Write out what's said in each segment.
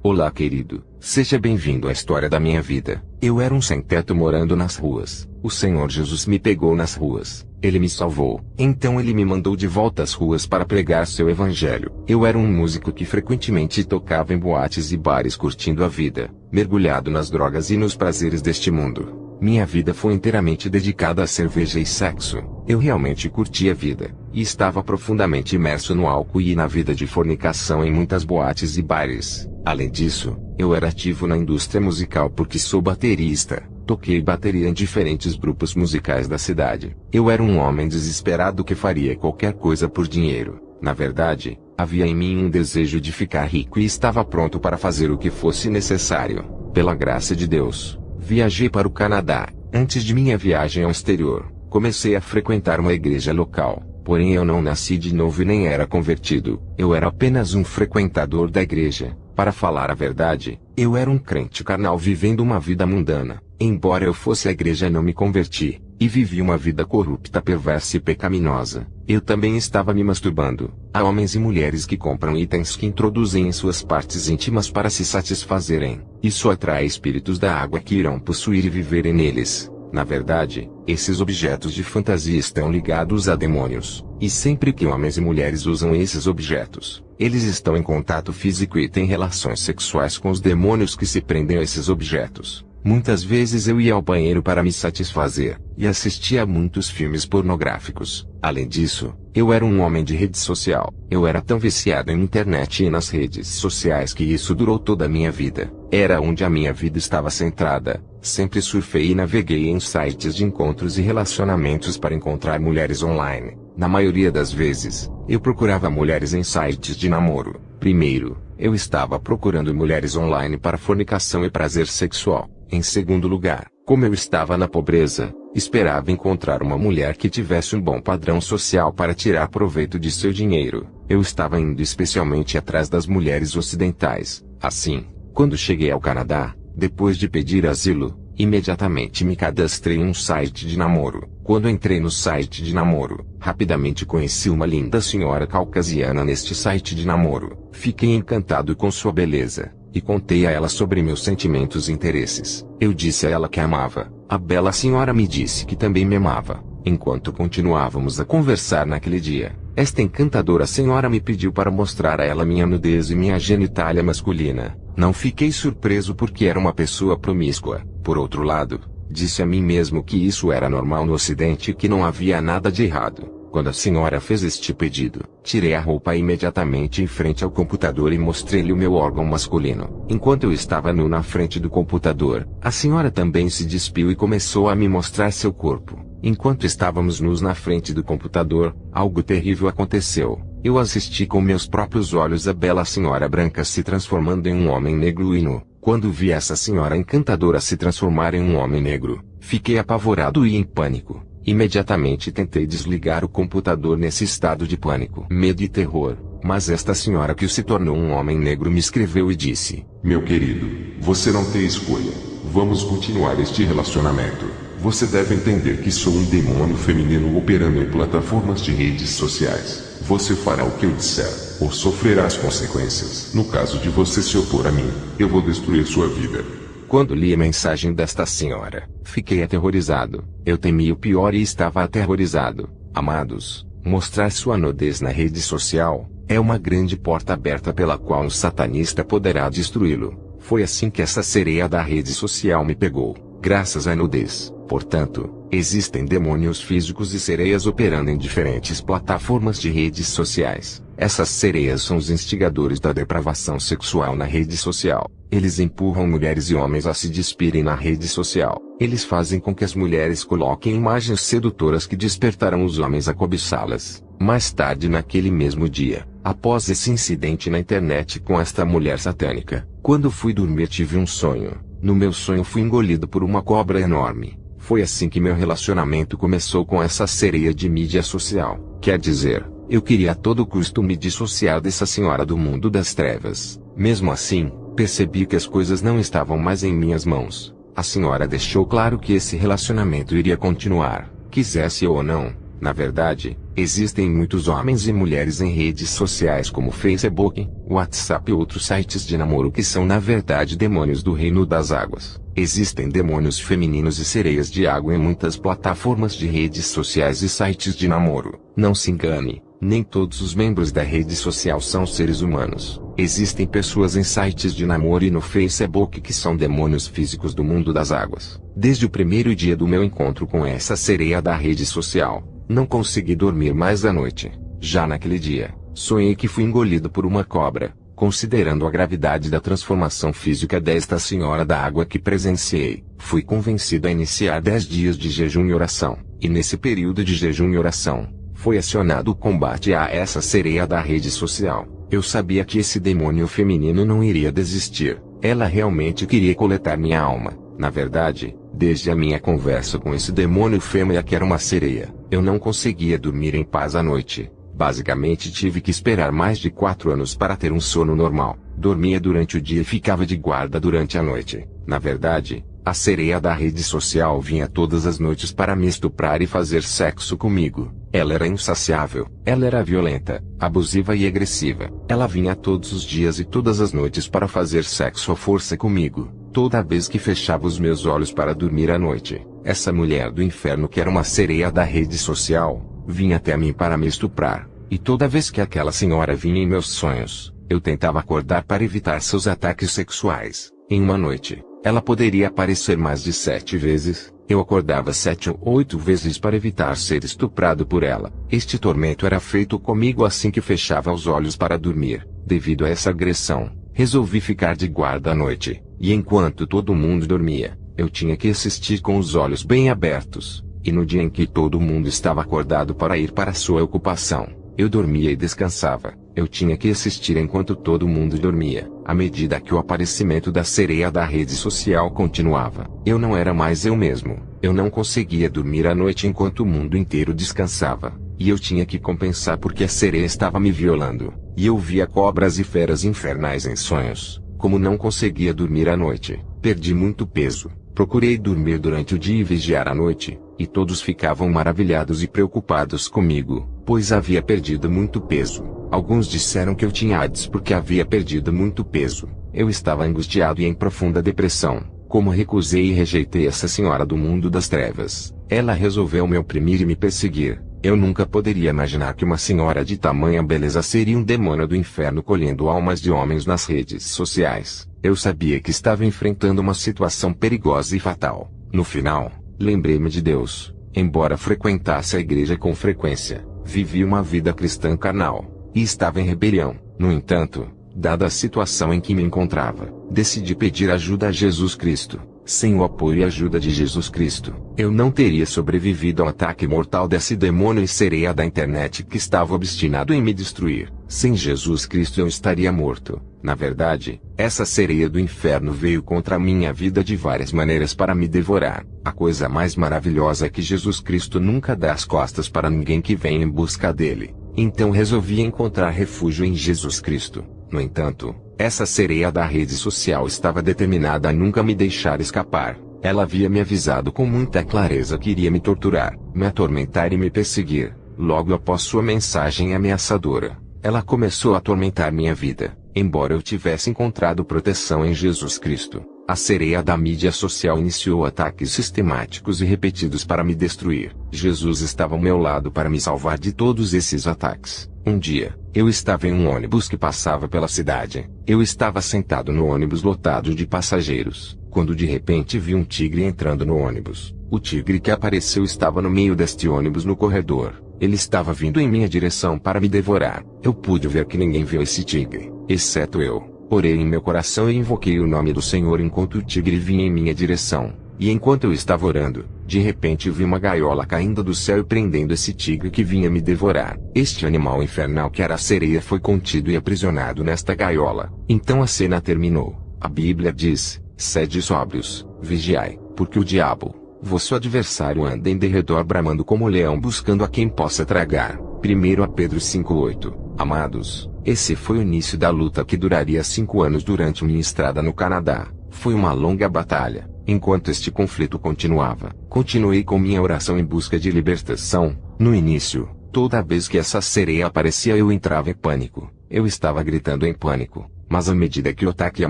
Olá, querido. Seja bem-vindo à história da minha vida. Eu era um sem-teto morando nas ruas. O Senhor Jesus me pegou nas ruas. Ele me salvou. Então ele me mandou de volta às ruas para pregar seu evangelho. Eu era um músico que frequentemente tocava em boates e bares curtindo a vida, mergulhado nas drogas e nos prazeres deste mundo. Minha vida foi inteiramente dedicada à cerveja e sexo. Eu realmente curtia a vida, e estava profundamente imerso no álcool e na vida de fornicação em muitas boates e bares. Além disso, eu era ativo na indústria musical porque sou baterista. Toquei bateria em diferentes grupos musicais da cidade. Eu era um homem desesperado que faria qualquer coisa por dinheiro. Na verdade, havia em mim um desejo de ficar rico e estava pronto para fazer o que fosse necessário. Pela graça de Deus, viajei para o Canadá. Antes de minha viagem ao exterior, comecei a frequentar uma igreja local. Porém eu não nasci de novo e nem era convertido. Eu era apenas um frequentador da igreja. Para falar a verdade, eu era um crente carnal vivendo uma vida mundana. Embora eu fosse à igreja, não me converti, e vivi uma vida corrupta, perversa e pecaminosa. Eu também estava me masturbando. Há homens e mulheres que compram itens que introduzem em suas partes íntimas para se satisfazerem. Isso atrai espíritos da água que irão possuir e viverem neles. Na verdade, esses objetos de fantasia estão ligados a demônios, e sempre que homens e mulheres usam esses objetos, eles estão em contato físico e têm relações sexuais com os demônios que se prendem a esses objetos. Muitas vezes eu ia ao banheiro para me satisfazer, e assistia a muitos filmes pornográficos. Além disso, eu era um homem de rede social. Eu era tão viciado em internet e nas redes sociais que isso durou toda a minha vida. Era onde a minha vida estava centrada. Sempre surfei e naveguei em sites de encontros e relacionamentos para encontrar mulheres online. Na maioria das vezes, eu procurava mulheres em sites de namoro. Primeiro, eu estava procurando mulheres online para fornicação e prazer sexual. Em segundo lugar, como eu estava na pobreza, esperava encontrar uma mulher que tivesse um bom padrão social para tirar proveito de seu dinheiro. Eu estava indo especialmente atrás das mulheres ocidentais. Assim, quando cheguei ao Canadá, depois de pedir asilo, imediatamente me cadastrei em um site de namoro. Quando entrei no site de namoro, rapidamente conheci uma linda senhora caucasiana neste site de namoro. Fiquei encantado com sua beleza, e contei a ela sobre meus sentimentos e interesses. Eu disse a ela que a amava. A bela senhora me disse que também me amava. Enquanto continuávamos a conversar naquele dia, esta encantadora senhora me pediu para mostrar a ela minha nudez e minha genitália masculina. Não fiquei surpreso porque era uma pessoa promíscua. Por outro lado, disse a mim mesmo que isso era normal no Ocidente e que não havia nada de errado. Quando a senhora fez este pedido, tirei a roupa imediatamente em frente ao computador e mostrei-lhe o meu órgão masculino. Enquanto eu estava nu na frente do computador, a senhora também se despiu e começou a me mostrar seu corpo. Enquanto estávamos nus na frente do computador, algo terrível aconteceu. Eu assisti com meus próprios olhos a bela senhora branca se transformando em um homem negro e nu. Quando vi essa senhora encantadora se transformar em um homem negro, fiquei apavorado e em pânico. Imediatamente tentei desligar o computador nesse estado de pânico, medo e terror, mas esta senhora que se tornou um homem negro me escreveu e disse: Meu querido, você não tem escolha. Vamos continuar este relacionamento. Você deve entender que sou um demônio feminino operando em plataformas de redes sociais. Você fará o que eu disser, ou sofrerá as consequências. No caso de você se opor a mim, eu vou destruir sua vida. Quando li a mensagem desta senhora, fiquei aterrorizado. Eu temi o pior e estava aterrorizado. Amados, mostrar sua nudez na rede social é uma grande porta aberta pela qual um satanista poderá destruí-lo. Foi assim que essa sereia da rede social me pegou, graças à nudez. Portanto, existem demônios físicos e sereias operando em diferentes plataformas de redes sociais. Essas sereias são os instigadores da depravação sexual na rede social. Eles empurram mulheres e homens a se despirem na rede social. Eles fazem com que as mulheres coloquem imagens sedutoras que despertarão os homens a cobiçá-las. Mais tarde naquele mesmo dia, após esse incidente na internet com esta mulher satânica, quando fui dormir tive um sonho. No meu sonho fui engolido por uma cobra enorme. Foi assim que meu relacionamento começou com essa sereia de mídia social. Quer dizer, eu queria a todo custo me dissociar dessa senhora do mundo das trevas. Mesmo assim, percebi que as coisas não estavam mais em minhas mãos. A senhora deixou claro que esse relacionamento iria continuar, quisesse eu ou não. Na verdade, Existem muitos homens e mulheres em redes sociais como Facebook, WhatsApp e outros sites de namoro que são na verdade demônios do reino das águas. Existem demônios femininos e sereias de água em muitas plataformas de redes sociais e sites de namoro. Não se engane, nem todos os membros da rede social são seres humanos. Existem pessoas em sites de namoro e no Facebook que são demônios físicos do mundo das águas. Desde o primeiro dia do meu encontro com essa sereia da rede social, não consegui dormir mais à noite. Já naquele dia, sonhei que fui engolido por uma cobra. Considerando a gravidade da transformação física desta senhora da água que presenciei, fui convencido a iniciar 10 dias de jejum e oração. E nesse período de jejum e oração, foi acionado o combate a essa sereia da rede social. Eu sabia que esse demônio feminino não iria desistir. Ela realmente queria coletar minha alma. Na verdade, desde a minha conversa com esse demônio fêmea que era uma sereia, eu não conseguia dormir em paz à noite. Basicamente tive que esperar mais de 4 anos para ter um sono normal. Dormia durante o dia e ficava de guarda durante a noite. Na verdade, a sereia da rede social vinha todas as noites para me estuprar e fazer sexo comigo. Ela era insaciável, ela era violenta, abusiva e agressiva. Ela vinha todos os dias e todas as noites para fazer sexo à força comigo. Toda vez que fechava os meus olhos para dormir à noite, essa mulher do inferno que era uma sereia da rede social, vinha até mim para me estuprar. E toda vez que aquela senhora vinha em meus sonhos, eu tentava acordar para evitar seus ataques sexuais. Em uma noite, ela poderia aparecer mais de 7 vezes. Eu acordava 7 ou 8 vezes para evitar ser estuprado por ela. Este tormento era feito comigo assim que fechava os olhos para dormir. Devido a essa agressão, resolvi ficar de guarda à noite. E enquanto todo mundo dormia, eu tinha que assistir com os olhos bem abertos. E no dia em que todo mundo estava acordado para ir para sua ocupação, eu dormia e descansava. Eu tinha que assistir enquanto todo mundo dormia. À medida que o aparecimento da sereia da rede social continuava, eu não era mais eu mesmo. Eu não conseguia dormir à noite enquanto o mundo inteiro descansava. E eu tinha que compensar porque a sereia estava me violando. E eu via cobras e feras infernais em sonhos. Como não conseguia dormir à noite, perdi muito peso. Procurei dormir durante o dia e vigiar à noite, e todos ficavam maravilhados e preocupados comigo, pois havia perdido muito peso. Alguns disseram que eu tinha AIDS porque havia perdido muito peso. Eu estava angustiado e em profunda depressão. Como recusei e rejeitei essa senhora do mundo das trevas, ela resolveu me oprimir e me perseguir. Eu nunca poderia imaginar que uma senhora de tamanha beleza seria um demônio do inferno colhendo almas de homens nas redes sociais. Eu sabia que estava enfrentando uma situação perigosa e fatal. No final, lembrei-me de Deus. Embora frequentasse a igreja com frequência, vivi uma vida cristã carnal, e estava em rebelião. No entanto, dada a situação em que me encontrava, decidi pedir ajuda a Jesus Cristo. Sem o apoio e ajuda de Jesus Cristo, eu não teria sobrevivido ao ataque mortal desse demônio e sereia da internet que estava obstinado em me destruir. Sem Jesus Cristo eu estaria morto. Na verdade, essa sereia do inferno veio contra a minha vida de várias maneiras para me devorar. A coisa mais maravilhosa é que Jesus Cristo nunca dá as costas para ninguém que vem em busca dele. Então resolvi encontrar refúgio em Jesus Cristo. No entanto, essa sereia da rede social estava determinada a nunca me deixar escapar. Ela havia me avisado com muita clareza que iria me torturar, me atormentar e me perseguir. Logo após sua mensagem ameaçadora, ela começou a atormentar minha vida. Embora eu tivesse encontrado proteção em Jesus Cristo, a sereia da mídia social iniciou ataques sistemáticos e repetidos para me destruir. Jesus estava ao meu lado para me salvar de todos esses ataques. Um dia, eu estava em um ônibus que passava pela cidade. Eu estava sentado no ônibus lotado de passageiros, quando de repente vi um tigre entrando no ônibus. O tigre que apareceu estava no meio deste ônibus no corredor. Ele estava vindo em minha direção para me devorar. Eu pude ver que ninguém viu esse tigre, exceto eu. Orei em meu coração e invoquei o nome do Senhor enquanto o tigre vinha em minha direção. E enquanto eu estava orando, de repente vi uma gaiola caindo do céu e prendendo esse tigre que vinha me devorar. Este animal infernal que era a sereia foi contido e aprisionado nesta gaiola. Então a cena terminou. A Bíblia diz: sede sóbrios, vigiai, porque o diabo, vosso adversário, anda em derredor bramando como leão buscando a quem possa tragar. 1 Pedro 5:8. Amados, esse foi o início da luta que duraria 5 anos durante minha estrada no Canadá. Foi uma longa batalha. Enquanto este conflito continuava, continuei com minha oração em busca de libertação. No início, Toda vez que essa sereia aparecia eu entrava em pânico. Eu estava gritando em pânico. Mas à medida que o ataque e a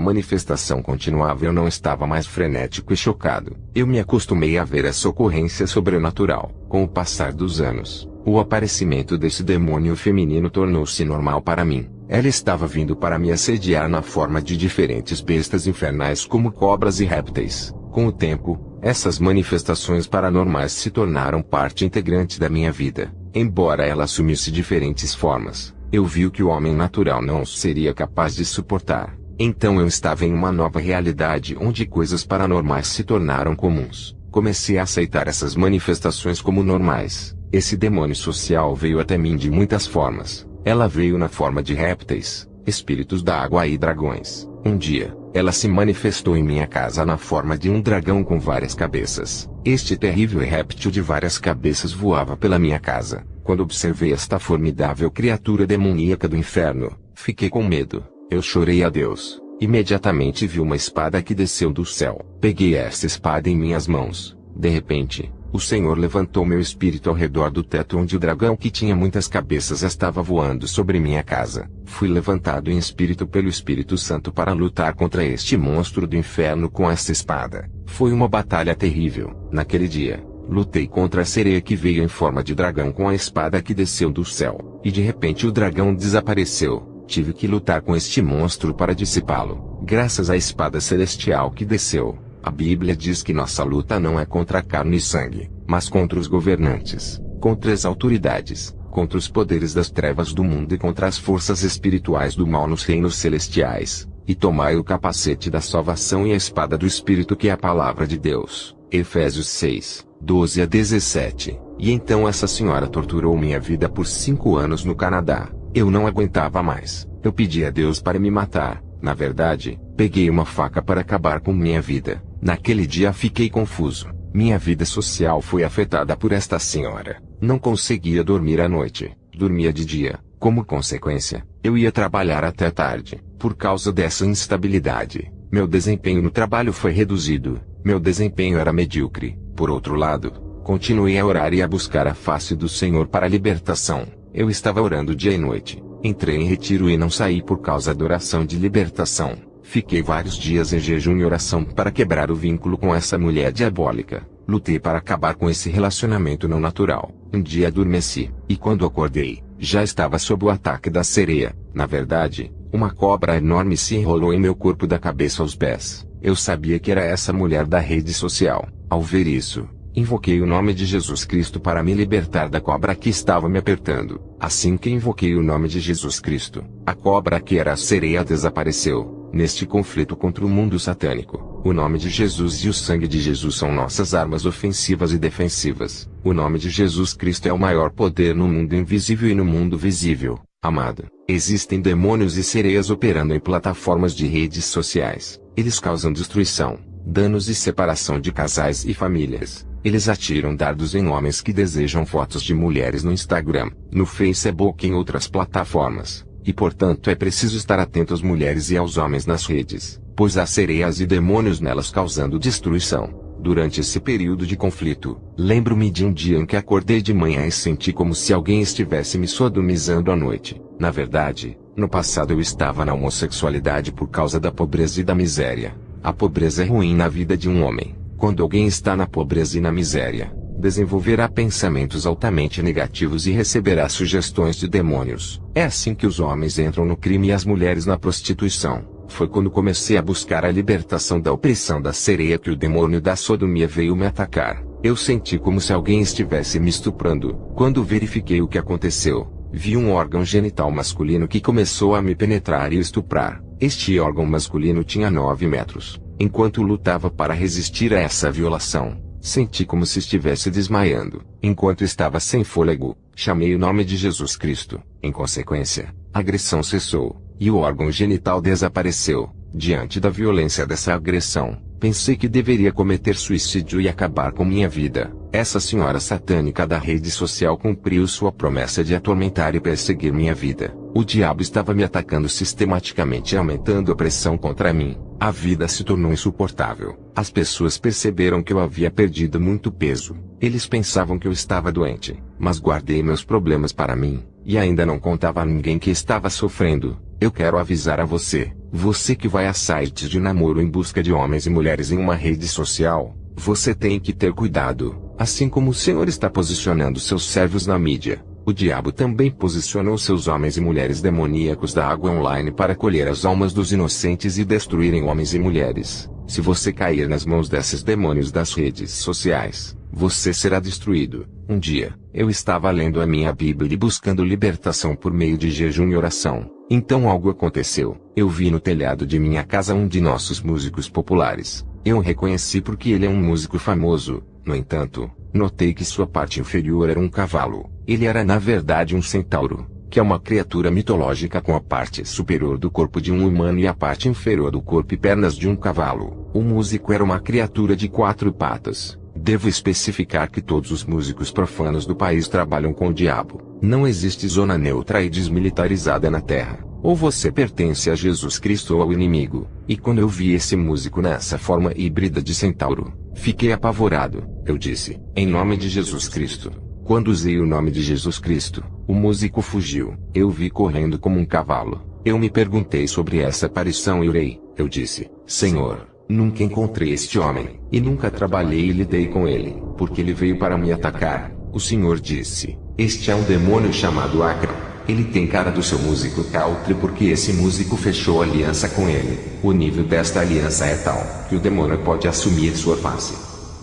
manifestação continuava eu não estava mais frenético e chocado. Eu me acostumei a ver essa ocorrência sobrenatural. Com o passar dos anos, o aparecimento desse demônio feminino tornou-se normal para mim. Ela estava vindo para me assediar na forma de diferentes bestas infernais como cobras e répteis. Com o tempo, essas manifestações paranormais se tornaram parte integrante da minha vida. Embora ela assumisse diferentes formas, eu vi o que o homem natural não seria capaz de suportar. Então eu estava em uma nova realidade onde coisas paranormais se tornaram comuns. Comecei a aceitar essas manifestações como normais. Esse demônio social veio até mim de muitas formas. Ela veio na forma de répteis, espíritos da água e dragões. Um dia, ela se manifestou em minha casa na forma de um dragão com várias cabeças. Este terrível réptil de várias cabeças voava pela minha casa. Quando observei esta formidável criatura demoníaca do inferno, fiquei com medo. Eu chorei a Deus. Imediatamente vi uma espada que desceu do céu. Peguei esta espada em minhas mãos. De repente, o Senhor levantou meu espírito ao redor do teto onde o dragão que tinha muitas cabeças estava voando sobre minha casa. Fui levantado em espírito pelo Espírito Santo para lutar contra este monstro do inferno com esta espada. Foi uma batalha terrível. Naquele dia, lutei contra a sereia que veio em forma de dragão com a espada que desceu do céu. E de repente o dragão desapareceu. Tive que lutar com este monstro para dissipá-lo. Graças à espada celestial que desceu. A Bíblia diz que nossa luta não é contra carne e sangue, mas contra os governantes, contra as autoridades, contra os poderes das trevas do mundo e contra as forças espirituais do mal nos reinos celestiais. E tomai o capacete da salvação e a espada do Espírito que é a palavra de Deus. Efésios 6, 12 a 17. E então essa senhora torturou minha vida por 5 anos no Canadá. Eu não aguentava mais. Eu pedi a Deus para me matar. Na verdade, peguei uma faca para acabar com minha vida. Naquele dia fiquei confuso. Minha vida social foi afetada por esta senhora. Não conseguia dormir à noite. Dormia de dia. Como consequência, eu ia trabalhar até tarde. Por causa dessa instabilidade, meu desempenho no trabalho foi reduzido. Meu desempenho era medíocre. Por outro lado, continuei a orar e a buscar a face do Senhor para a libertação. Eu estava orando dia e noite. Entrei em retiro e não saí por causa da oração de libertação. Fiquei vários dias em jejum e oração para quebrar o vínculo com essa mulher diabólica. Lutei para acabar com esse relacionamento não natural. Um dia adormeci, e quando acordei, já estava sob o ataque da sereia. Na verdade, uma cobra enorme se enrolou em meu corpo da cabeça aos pés. Eu sabia que era essa mulher da rede social. Ao ver isso, invoquei o nome de Jesus Cristo para me libertar da cobra que estava me apertando. Assim que invoquei o nome de Jesus Cristo, a cobra que era a sereia desapareceu. Neste conflito contra o mundo satânico, o nome de Jesus e o sangue de Jesus são nossas armas ofensivas e defensivas. O nome de Jesus Cristo é o maior poder no mundo invisível e no mundo visível. Amado, existem demônios e sereias operando em plataformas de redes sociais. Eles causam destruição, danos e separação de casais e famílias. Eles atiram dardos em homens que desejam fotos de mulheres no Instagram, no Facebook e em outras plataformas. E portanto é preciso estar atento às mulheres e aos homens nas redes, pois há sereias e demônios nelas causando destruição. Durante esse período de conflito, lembro-me de um dia em que acordei de manhã e senti como se alguém estivesse me sodomizando à noite. Na verdade, no passado eu estava na homossexualidade por causa da pobreza e da miséria. A pobreza é ruim na vida de um homem. Quando alguém está na pobreza e na miséria, desenvolverá pensamentos altamente negativos e receberá sugestões de demônios. É assim que os homens entram no crime e as mulheres na prostituição. Foi quando comecei a buscar a libertação da opressão da sereia que o demônio da sodomia veio me atacar. Eu senti como se alguém estivesse me estuprando. Quando verifiquei o que aconteceu, vi um órgão genital masculino que começou a me penetrar e estuprar. Este órgão masculino tinha 9 metros. Enquanto lutava para resistir a essa violação, senti como se estivesse desmaiando. Enquanto estava sem fôlego, chamei o nome de Jesus Cristo. Em consequência, a agressão cessou, e o órgão genital desapareceu. Diante da violência dessa agressão, pensei que deveria cometer suicídio e acabar com minha vida. Essa senhora satânica da rede social cumpriu sua promessa de atormentar e perseguir minha vida. O diabo estava me atacando sistematicamente e aumentando a pressão contra mim. A vida se tornou insuportável. As pessoas perceberam que eu havia perdido muito peso. Eles pensavam que eu estava doente, mas guardei meus problemas para mim, e ainda não contava a ninguém que estava sofrendo. Eu quero avisar a você, você que vai a sites de namoro em busca de homens e mulheres em uma rede social, você tem que ter cuidado. Assim como o Senhor está posicionando seus servos na mídia, o diabo também posicionou seus homens e mulheres demoníacos da água online para colher as almas dos inocentes e destruírem homens e mulheres. Se você cair nas mãos desses demônios das redes sociais, você será destruído. Um dia, eu estava lendo a minha Bíblia e buscando libertação por meio de jejum e oração. Então algo aconteceu. Eu vi no telhado de minha casa um de nossos músicos populares. Eu o reconheci porque ele é um músico famoso. No entanto, notei que sua parte inferior era um cavalo. Ele era na verdade um centauro, que é uma criatura mitológica com a parte superior do corpo de um humano e a parte inferior do corpo e pernas de um cavalo. O músico era uma criatura de 4 patas. Devo especificar que todos os músicos profanos do país trabalham com o diabo. Não existe zona neutra e desmilitarizada na Terra. Ou você pertence a Jesus Cristo ou ao inimigo. E quando eu vi esse músico nessa forma híbrida de centauro, fiquei apavorado. Eu disse, em nome de Jesus Cristo. Quando usei o nome de Jesus Cristo, o músico fugiu. Eu vi correndo como um cavalo. Eu me perguntei sobre essa aparição e orei. Eu disse, Senhor, nunca encontrei este homem, e nunca trabalhei e lidei com ele, porque ele veio para me atacar. O Senhor disse, este é um demônio chamado Acra. Ele tem cara do seu músico country porque esse músico fechou aliança com ele. O nível desta aliança é tal, que o demônio pode assumir sua face.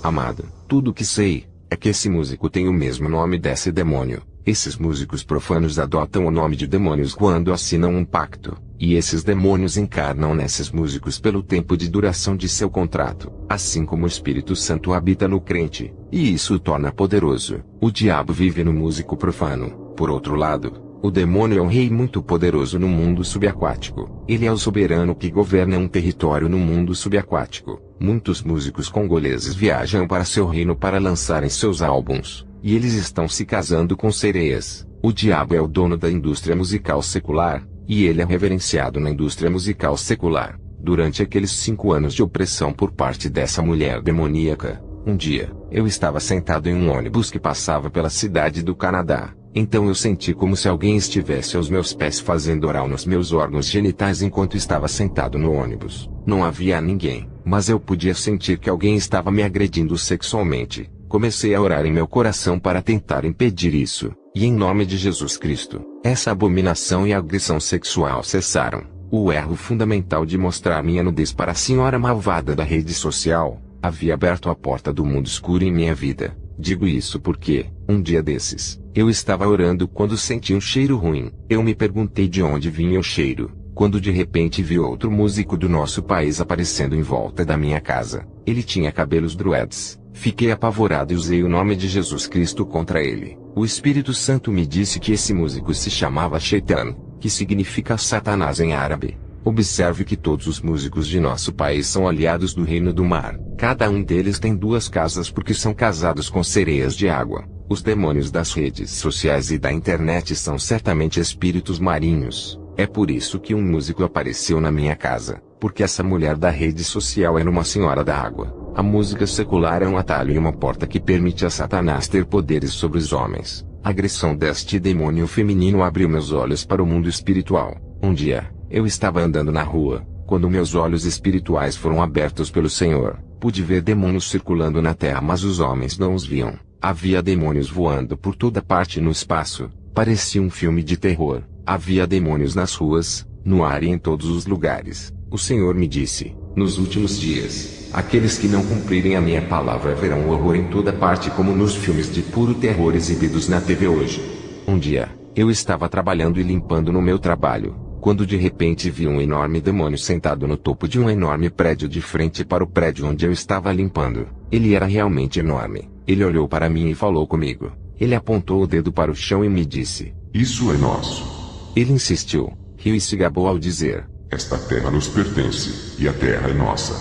Amado, tudo o que sei, é que esse músico tem o mesmo nome desse demônio. Esses músicos profanos adotam o nome de demônios quando assinam um pacto, e esses demônios encarnam nesses músicos pelo tempo de duração de seu contrato, assim como o Espírito Santo habita no crente, e isso o torna poderoso. O diabo vive no músico profano. Por outro lado, o demônio é um rei muito poderoso no mundo subaquático. Ele é o soberano que governa um território no mundo subaquático. Muitos músicos congoleses viajam para seu reino para lançarem seus álbuns, e eles estão se casando com sereias. O diabo é o dono da indústria musical secular, e ele é reverenciado na indústria musical secular. Durante aqueles 5 anos de opressão por parte dessa mulher demoníaca, um dia, eu estava sentado em um ônibus que passava pela cidade do Canadá. Então eu senti como se alguém estivesse aos meus pés fazendo oral nos meus órgãos genitais enquanto estava sentado no ônibus. Não havia ninguém, mas eu podia sentir que alguém estava me agredindo sexualmente. Comecei a orar em meu coração para tentar impedir isso, e em nome de Jesus Cristo, essa abominação e agressão sexual cessaram. O erro fundamental de mostrar minha nudez para a senhora malvada da rede social, havia aberto a porta do mundo escuro em minha vida. Digo isso porque, um dia desses, eu estava orando quando senti um cheiro ruim. Eu me perguntei de onde vinha o cheiro, quando de repente vi outro músico do nosso país aparecendo em volta da minha casa. Ele tinha cabelos dreads. Fiquei apavorado e usei o nome de Jesus Cristo contra ele. O Espírito Santo me disse que esse músico se chamava Shaitan, que significa Satanás em árabe. Observe que todos os músicos de nosso país são aliados do Reino do Mar. Cada um deles tem 2 casas porque são casados com sereias de água. Os demônios das redes sociais e da internet são certamente espíritos marinhos. É por isso que um músico apareceu na minha casa, porque essa mulher da rede social era uma senhora da água. A música secular é um atalho e uma porta que permite a Satanás ter poderes sobre os homens. A agressão deste demônio feminino abriu meus olhos para o mundo espiritual. Um dia, eu estava andando na rua, quando meus olhos espirituais foram abertos pelo Senhor. Pude ver demônios circulando na terra, mas os homens não os viam. Havia demônios voando por toda parte no espaço. Parecia um filme de terror. Havia demônios nas ruas, no ar e em todos os lugares. O Senhor me disse, nos últimos dias, aqueles que não cumprirem a minha palavra verão horror em toda parte como nos filmes de puro terror exibidos na TV hoje. Um dia, eu estava trabalhando e limpando no meu trabalho, quando de repente vi um enorme demônio sentado no topo de um enorme prédio de frente para o prédio onde eu estava limpando. Ele era realmente enorme. Ele olhou para mim e falou comigo. Ele apontou o dedo para o chão e me disse, isso é nosso. Ele insistiu, riu e se gabou ao dizer, esta terra nos pertence, e a terra é nossa.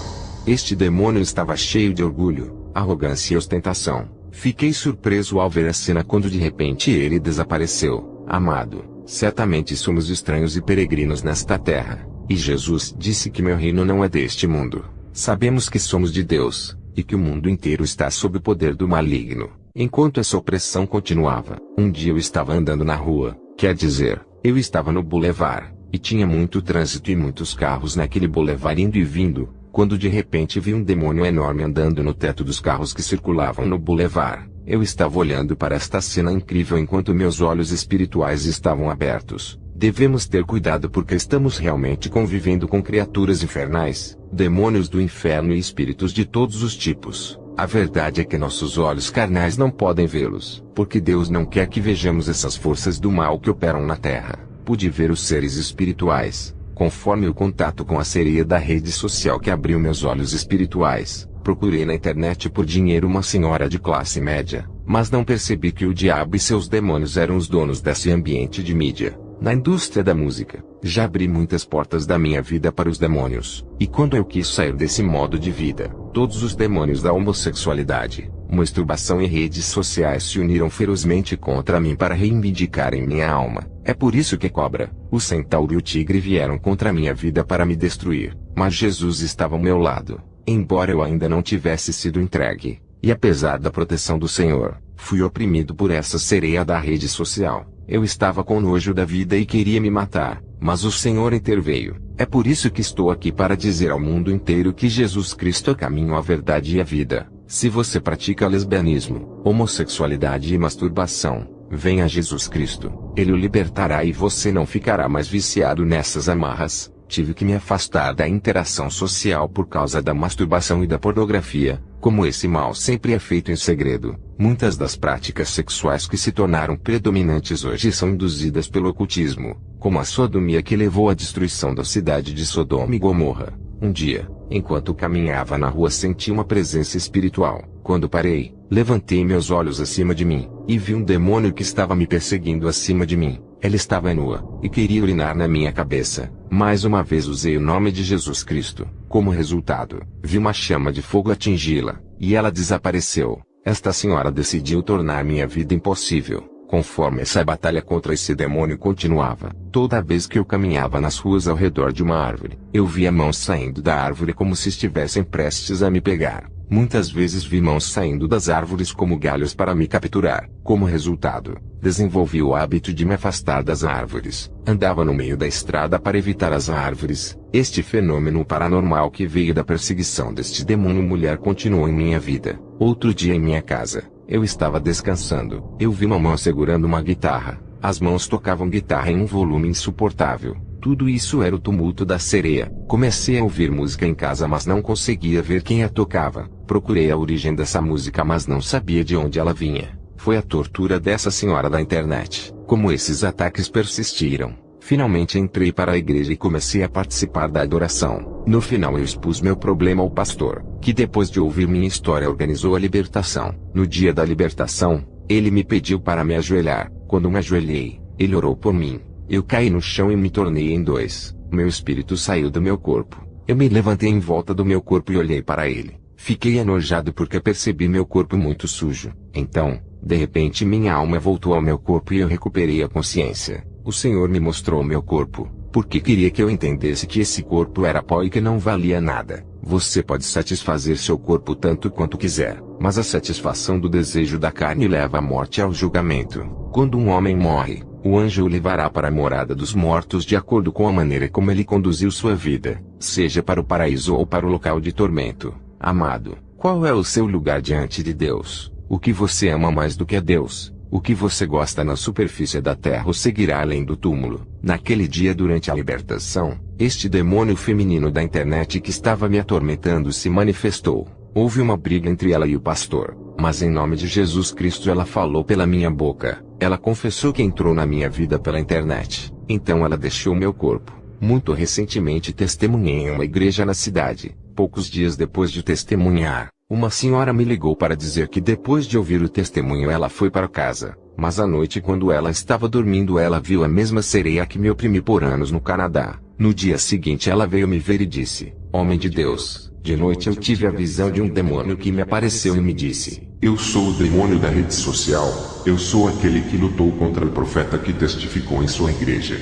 Este demônio estava cheio de orgulho, arrogância e ostentação. Fiquei surpreso ao ver a cena quando de repente ele desapareceu. Amado, Certamente somos estranhos e peregrinos nesta terra, e Jesus disse que meu reino não é deste mundo. Sabemos que somos de Deus, e que o mundo inteiro está sob o poder do maligno. Enquanto essa opressão continuava, um dia eu estava andando na rua, quer dizer, eu estava no boulevard, e tinha muito trânsito e muitos carros naquele boulevard indo e vindo, quando de repente vi um demônio enorme andando no teto dos carros que circulavam no boulevard. Eu estava olhando para esta cena incrível enquanto meus olhos espirituais estavam abertos. Devemos ter cuidado porque estamos realmente convivendo com criaturas infernais, demônios do inferno e espíritos de todos os tipos. A verdade é que nossos olhos carnais não podem vê-los, porque Deus não quer que vejamos essas forças do mal que operam na terra. Pude ver os seres espirituais, conforme o contato com a sereia da rede social que abriu meus olhos espirituais. Procurei na internet por dinheiro uma senhora de classe média, mas não percebi que o diabo e seus demônios eram os donos desse ambiente de mídia. Na indústria da música, já abri muitas portas da minha vida para os demônios, e quando eu quis sair desse modo de vida, todos os demônios da homossexualidade, masturbação e redes sociais se uniram ferozmente contra mim para reivindicarem minha alma. É por isso que a cobra, o centauro e o tigre vieram contra a minha vida para me destruir, mas Jesus estava ao meu lado. Embora eu ainda não tivesse sido entregue, e apesar da proteção do Senhor, fui oprimido por essa sereia da rede social. Eu estava com nojo da vida e queria me matar, mas o Senhor interveio. É por isso que estou aqui para dizer ao mundo inteiro que Jesus Cristo é o caminho, a verdade e a vida. Se você pratica lesbianismo, homossexualidade e masturbação, venha a Jesus Cristo. Ele o libertará e você não ficará mais viciado nessas amarras. Tive que me afastar da interação social por causa da masturbação e da pornografia. Como esse mal sempre é feito em segredo, muitas das práticas sexuais que se tornaram predominantes hoje são induzidas pelo ocultismo, como a sodomia que levou à destruição da cidade de Sodoma e Gomorra. Um dia, enquanto caminhava na rua, senti uma presença espiritual. Quando parei, levantei meus olhos acima de mim, e vi um demônio que estava me perseguindo acima de mim. Ela estava nua, e queria urinar na minha cabeça. Mais uma vez usei o nome de Jesus Cristo. Como resultado, vi uma chama de fogo atingi-la, e ela desapareceu. Esta senhora decidiu tornar minha vida impossível. Conforme essa batalha contra esse demônio continuava, toda vez que eu caminhava nas ruas ao redor de uma árvore, eu via mãos saindo da árvore como se estivessem prestes a me pegar. Muitas vezes vi mãos saindo das árvores como galhos para me capturar. Como resultado, desenvolvi o hábito de me afastar das árvores. Andava no meio da estrada para evitar as árvores. Este fenômeno paranormal que veio da perseguição deste demônio mulher continuou em minha vida. Outro dia em minha casa, eu estava descansando. Eu vi uma mão segurando uma guitarra. As mãos tocavam guitarra em um volume insuportável. Tudo isso era o tumulto da sereia. Comecei a ouvir música em casa, mas não conseguia ver quem a tocava. Procurei a origem dessa música, mas não sabia de onde ela vinha. Foi a tortura dessa senhora da internet. Como esses ataques persistiram, finalmente entrei para a igreja e comecei a participar da adoração. No final eu expus meu problema ao pastor, que depois de ouvir minha história organizou a libertação. No dia da libertação, ele me pediu para me ajoelhar. Quando me ajoelhei, ele orou por mim. Eu caí no chão e me tornei em dois. Meu espírito saiu do meu corpo. Eu me levantei em volta do meu corpo e olhei para ele. Fiquei enojado porque percebi meu corpo muito sujo. Então, de repente minha alma voltou ao meu corpo e eu recuperei a consciência. O Senhor me mostrou meu corpo, porque queria que eu entendesse que esse corpo era pó e que não valia nada. Você pode satisfazer seu corpo tanto quanto quiser, mas a satisfação do desejo da carne leva à morte e ao julgamento. Quando um homem morre, o anjo o levará para a morada dos mortos de acordo com a maneira como ele conduziu sua vida, seja para o paraíso ou para o local de tormento. Amado, qual é o seu lugar diante de Deus? O que você ama mais do que a Deus? O que você gosta na superfície da terra ou seguirá além do túmulo? Naquele dia, durante a libertação, este demônio feminino da internet que estava me atormentando se manifestou. Houve uma briga entre ela e o pastor, mas em nome de Jesus Cristo ela falou pela minha boca. Ela confessou que entrou na minha vida pela internet. Então ela deixou meu corpo. Muito recentemente testemunhei em uma igreja na cidade. Poucos dias depois de testemunhar, uma senhora me ligou para dizer que depois de ouvir o testemunho ela foi para casa. Mas à noite, quando ela estava dormindo, ela viu a mesma sereia que me oprimiu por anos no Canadá. No dia seguinte ela veio me ver e disse: "Homem de Deus, de noite eu tive a visão de um demônio que me apareceu e me disse: Eu sou o demônio da rede social. Eu sou aquele que lutou contra o profeta que testificou em sua igreja.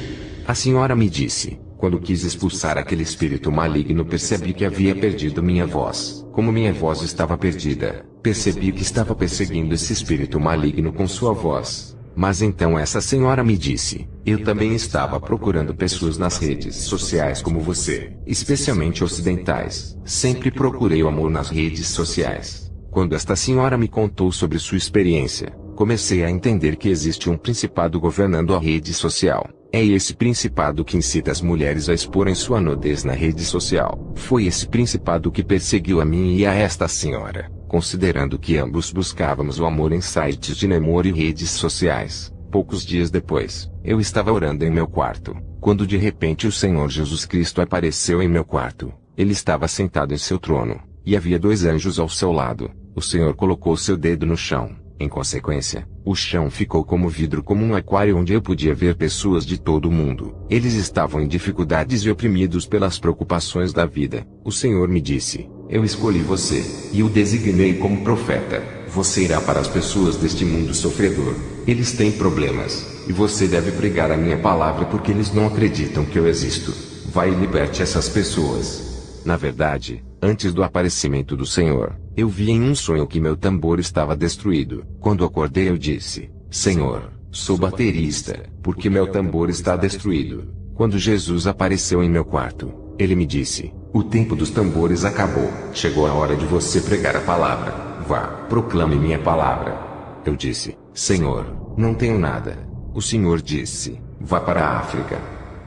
A senhora me disse. Quando quis expulsar aquele espírito maligno, percebi que havia perdido minha voz. Como minha voz estava perdida, percebi que estava perseguindo esse espírito maligno com sua voz. Mas então essa senhora me disse, eu também estava procurando pessoas nas redes sociais como você, especialmente ocidentais. Sempre procurei o amor nas redes sociais. Quando esta senhora me contou sobre sua experiência, comecei a entender que existe um principado governando a rede social. É esse principado que incita as mulheres a exporem sua nudez na rede social. Foi esse principado que perseguiu a mim e a esta senhora, considerando que ambos buscávamos o amor em sites de namoro e redes sociais. Poucos dias depois, eu estava orando em meu quarto, quando de repente o Senhor Jesus Cristo apareceu em meu quarto. Ele estava sentado em seu trono, e havia 2 anjos ao seu lado. O Senhor colocou seu dedo no chão. Em consequência, o chão ficou como vidro, como um aquário onde eu podia ver pessoas de todo o mundo. Eles estavam em dificuldades e oprimidos pelas preocupações da vida. O Senhor me disse, eu escolhi você, e o designei como profeta. Você irá para as pessoas deste mundo sofredor. Eles têm problemas, e você deve pregar a minha palavra porque eles não acreditam que eu existo. Vai e liberte essas pessoas. Na verdade, antes do aparecimento do Senhor, eu vi em um sonho que meu tambor estava destruído. Quando acordei eu disse, Senhor, sou baterista, porque meu tambor está destruído. Quando Jesus apareceu em meu quarto, ele me disse, o tempo dos tambores acabou. Chegou a hora de você pregar a palavra. Vá, proclame minha palavra. Eu disse, Senhor, não tenho nada. O Senhor disse, vá para a África.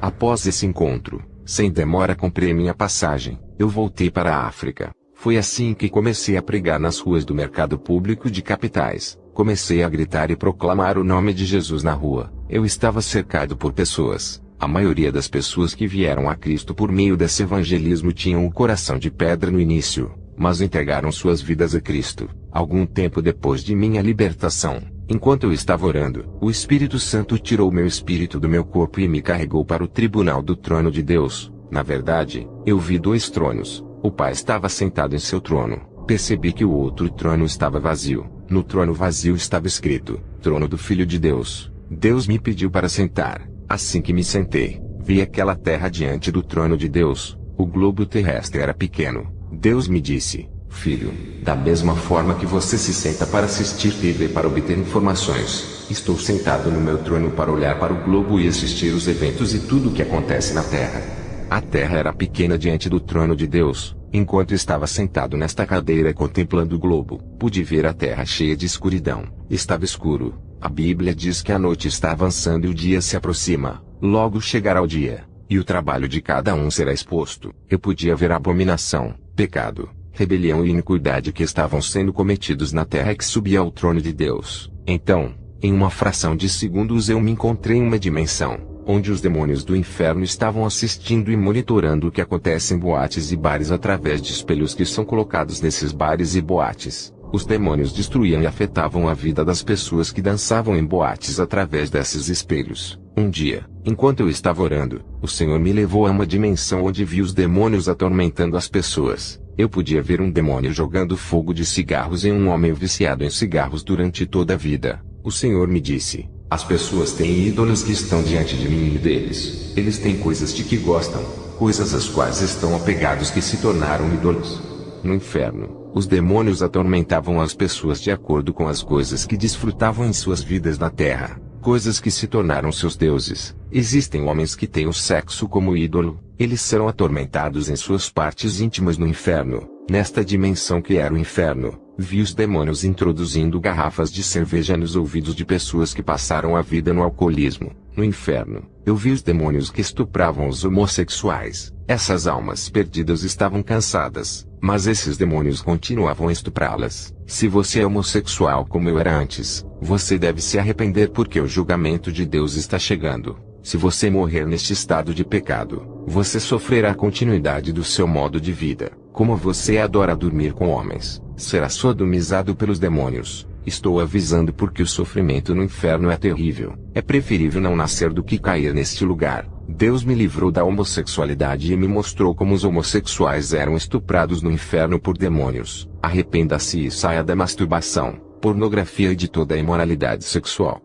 Após esse encontro, sem demora comprei minha passagem. Eu voltei para a África. Foi assim que comecei a pregar nas ruas do mercado público de capitais. Comecei a gritar e proclamar o nome de Jesus na rua. Eu estava cercado por pessoas. A maioria das pessoas que vieram a Cristo por meio desse evangelismo tinham o coração de pedra no início, mas entregaram suas vidas a Cristo. Algum tempo depois de minha libertação, enquanto eu estava orando, o Espírito Santo tirou meu espírito do meu corpo e me carregou para o tribunal do trono de Deus. Na verdade, eu vi 2 tronos. O Pai estava sentado em seu trono. Percebi que o outro trono estava vazio. No trono vazio estava escrito, Trono do Filho de Deus. Deus me pediu para sentar. Assim que me sentei, vi aquela terra diante do trono de Deus. O globo terrestre era pequeno. Deus me disse, Filho, da mesma forma que você se senta para assistir TV para obter informações, estou sentado no meu trono para olhar para o globo e assistir os eventos e tudo o que acontece na Terra. A terra era pequena diante do trono de Deus. Enquanto estava sentado nesta cadeira contemplando o globo, pude ver a terra cheia de escuridão. Estava escuro. A Bíblia diz que a noite está avançando e o dia se aproxima. Logo chegará o dia, e o trabalho de cada um será exposto. Eu podia ver a abominação, pecado, rebelião e iniquidade que estavam sendo cometidos na terra que subia ao trono de Deus. Então, em uma fração de segundos eu me encontrei em uma dimensão onde os demônios do inferno estavam assistindo e monitorando o que acontece em boates e bares através de espelhos que são colocados nesses bares e boates. Os demônios destruíam e afetavam a vida das pessoas que dançavam em boates através desses espelhos. Um dia, enquanto eu estava orando, o Senhor me levou a uma dimensão onde vi os demônios atormentando as pessoas. Eu podia ver um demônio jogando fogo de cigarros em um homem viciado em cigarros durante toda a vida. O Senhor me disse, as pessoas têm ídolos que estão diante de mim e deles. Eles têm coisas de que gostam, coisas às quais estão apegados que se tornaram ídolos. No inferno, os demônios atormentavam as pessoas de acordo com as coisas que desfrutavam em suas vidas na terra, coisas que se tornaram seus deuses. Existem homens que têm o sexo como ídolo. Eles serão atormentados em suas partes íntimas no inferno. Nesta dimensão que era o inferno, vi os demônios introduzindo garrafas de cerveja nos ouvidos de pessoas que passaram a vida no alcoolismo. No inferno, eu vi os demônios que estupravam os homossexuais. Essas almas perdidas estavam cansadas, mas esses demônios continuavam a estuprá-las. Se você é homossexual como eu era antes, você deve se arrepender porque o julgamento de Deus está chegando. Se você morrer neste estado de pecado, você sofrerá a continuidade do seu modo de vida. Como você adora dormir com homens, será sodomizado pelos demônios. Estou avisando porque o sofrimento no inferno é terrível. É preferível não nascer do que cair neste lugar. Deus me livrou da homossexualidade e me mostrou como os homossexuais eram estuprados no inferno por demônios. Arrependa-se e saia da masturbação. pornografia e de toda a imoralidade sexual.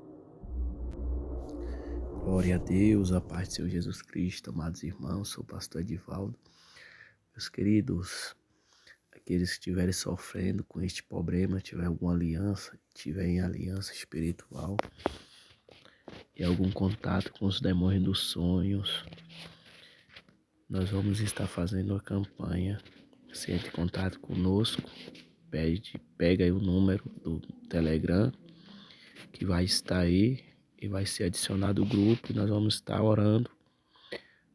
Glória a Deus, a paz do Senhor Jesus Cristo, amados irmãos, sou o pastor Edivaldo. Meus queridos, aqueles que estiverem sofrendo com este problema, tiver alguma aliança, tiver em aliança espiritual e algum contato com os demônios dos sonhos, nós vamos estar fazendo uma campanha. Você entra em contato conosco, pega aí o número do Telegram que vai estar aí e vai ser adicionado o grupo, e nós vamos estar orando,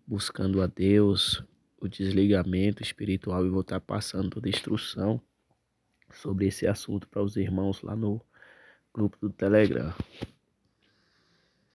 buscando a Deus o desligamento espiritual, e vou estar passando toda a instrução sobre esse assunto para os irmãos lá no grupo do Telegram.